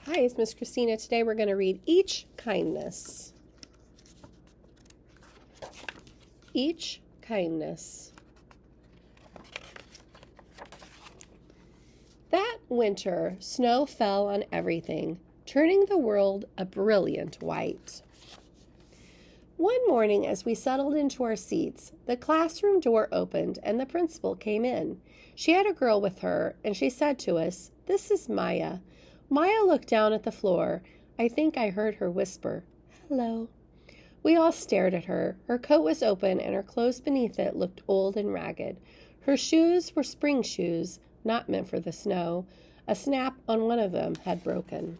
Hi, it's Miss Christina. Today we're going to read Each Kindness. Each Kindness. That winter, snow fell on everything, turning the world a brilliant white. One morning, as we settled into our seats, the classroom door opened and the principal came in. She had a girl with her, and she said to us, "This is Maya." Maya looked down at the floor. I think I heard her whisper, "Hello." We all stared at her. Her coat was open, and her clothes beneath it looked old and ragged. Her shoes were spring shoes, not meant for the snow. A snap on one of them had broken.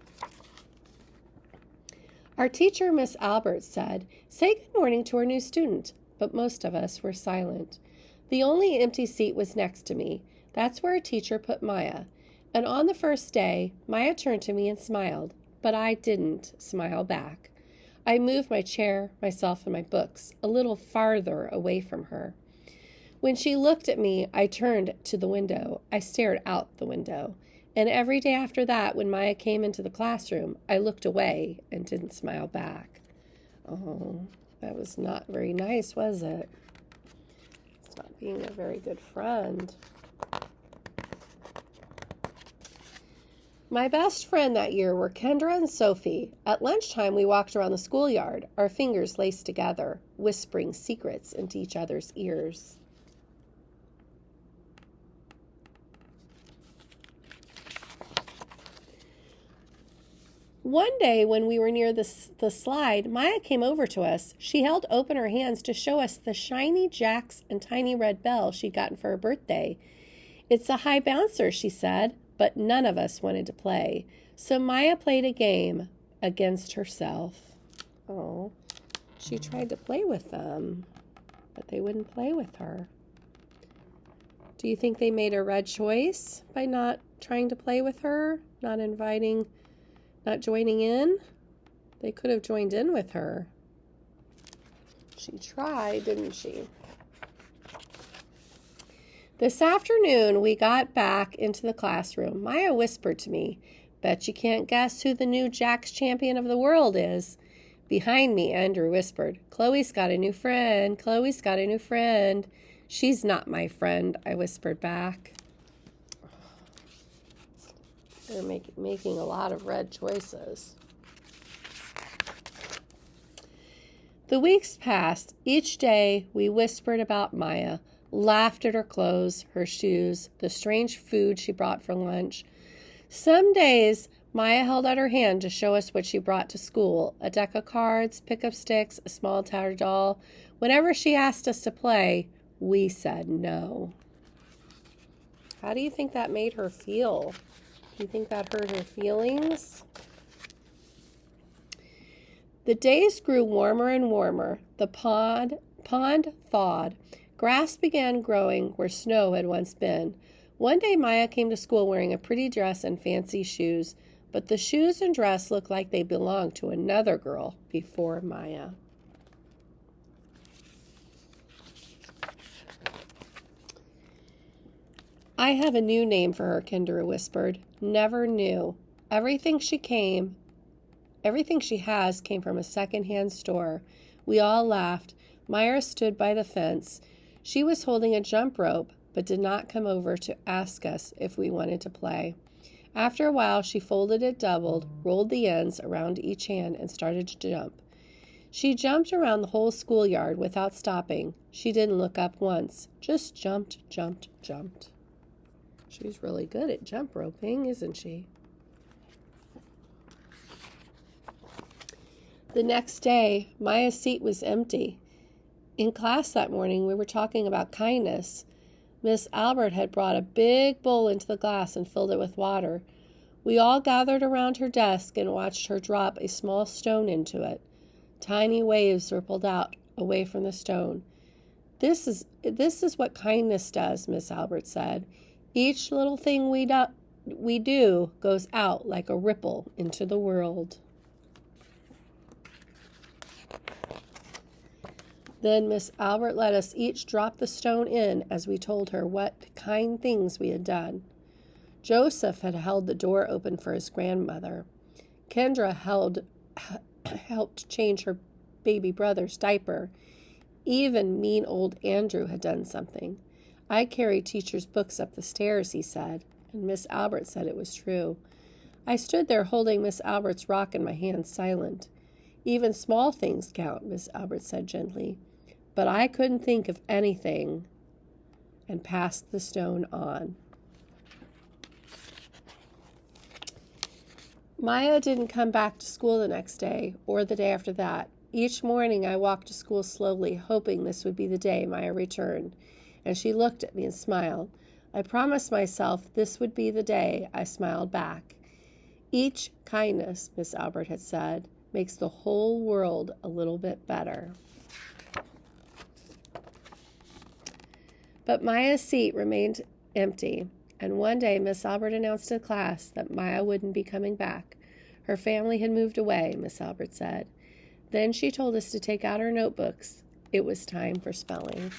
Our teacher, Miss Albert, said, "Say good morning to our new student," but most of us were silent. The only empty seat was next to me. That's where our teacher put Maya. And on the first day, Maya turned to me and smiled, but I didn't smile back. I moved my chair, myself, and my books a little farther away from her. When she looked at me, I turned to the window. I stared out the window. And every day after that, when Maya came into the classroom, I looked away and didn't smile back. Oh, that was not very nice, was it? It's not being a very good friend. My best friend that year were Kendra and Sophie. At lunchtime, we walked around the schoolyard, our fingers laced together, whispering secrets into each other's ears. One day when we were near the slide, Maya came over to us. She held open her hands to show us the shiny jacks and tiny red bell she'd gotten for her birthday. "It's a high bouncer," she said, but none of us wanted to play. So Maya played a game against herself. Oh, she tried to play with them, but they wouldn't play with her. Do you think they made a red choice by not trying to play with her, not joining in? They could have joined in with her. She tried, didn't she? This afternoon, we got back into the classroom. Maya whispered to me, "Bet you can't guess who the new Jack's champion of the world is." Behind me, Andrew whispered, "Chloe's got a new friend. Chloe's got a new friend." "She's not my friend," I whispered back. They're making a lot of red choices. The weeks passed. Each day, we whispered about Maya, laughed at her clothes, her shoes, the strange food she brought for lunch. Some days, Maya held out her hand to show us what she brought to school, a deck of cards, pick-up sticks, a small tattered doll. Whenever she asked us to play, we said no. How do you think that made her feel? Do you think that hurt her feelings? The days grew warmer and warmer. The pond thawed. Grass began growing where snow had once been. One day Maya came to school wearing a pretty dress and fancy shoes, but the shoes and dress looked like they belonged to another girl before Maya. "I have a new name for her," Kendra whispered. "Never knew. Everything she has came from a second-hand store." We all laughed. Maya stood by the fence. She was holding a jump rope, but did not come over to ask us if we wanted to play. After a while, she folded it doubled, rolled the ends around each hand, and started to jump. She jumped around the whole schoolyard without stopping. She didn't look up once, just jumped, jumped, jumped. She's really good at jump roping, isn't she? The next day, Maya's seat was empty. In class that morning, we were talking about kindness. Miss Albert had brought a big bowl into the class and filled it with water. We all gathered around her desk and watched her drop a small stone into it. Tiny waves rippled out away from the stone. This is what kindness does," Miss Albert said. "Each little thing we do goes out like a ripple into the world." Then Miss Albert let us each drop the stone in as we told her what kind things we had done. Joseph had held the door open for his grandmother. Kendra helped change her baby brother's diaper. Even mean old Andrew had done something. I carried teacher's books up the stairs, he said, and Miss Albert said it was true. I stood there holding Miss Albert's rock in my hand, silent. Even small things count, Miss Albert said gently. But I couldn't think of anything, and passed the stone on. Maya didn't come back to school the next day or the day after that. Each morning I walked to school slowly, hoping this would be the day Maya returned, and she looked at me and smiled. I promised myself this would be the day. I smiled back. Each kindness, Miss Albert had said, makes the whole world a little bit better. But Maya's seat remained empty, and one day Miss Albert announced to class that Maya wouldn't be coming back. Her family had moved away, Miss Albert said. Then she told us to take out our notebooks. It was time for spelling.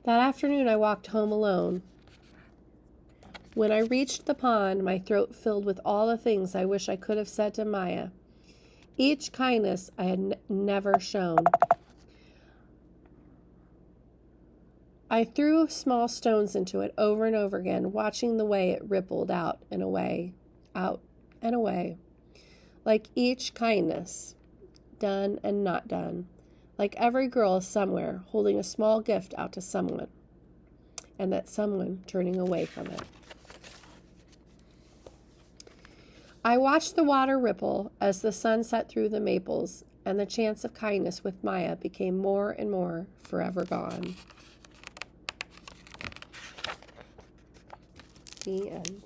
That afternoon I walked home alone. When I reached the pond, my throat filled with all the things I wish I could have said to Maya. Each kindness I had never shown. I threw small stones into it over and over again, watching the way it rippled out and away, like each kindness, done and not done, like every girl somewhere holding a small gift out to someone, and that someone turning away from it. I watched the water ripple as the sun set through the maples, and the chance of kindness with Maya became more and more forever gone. The end.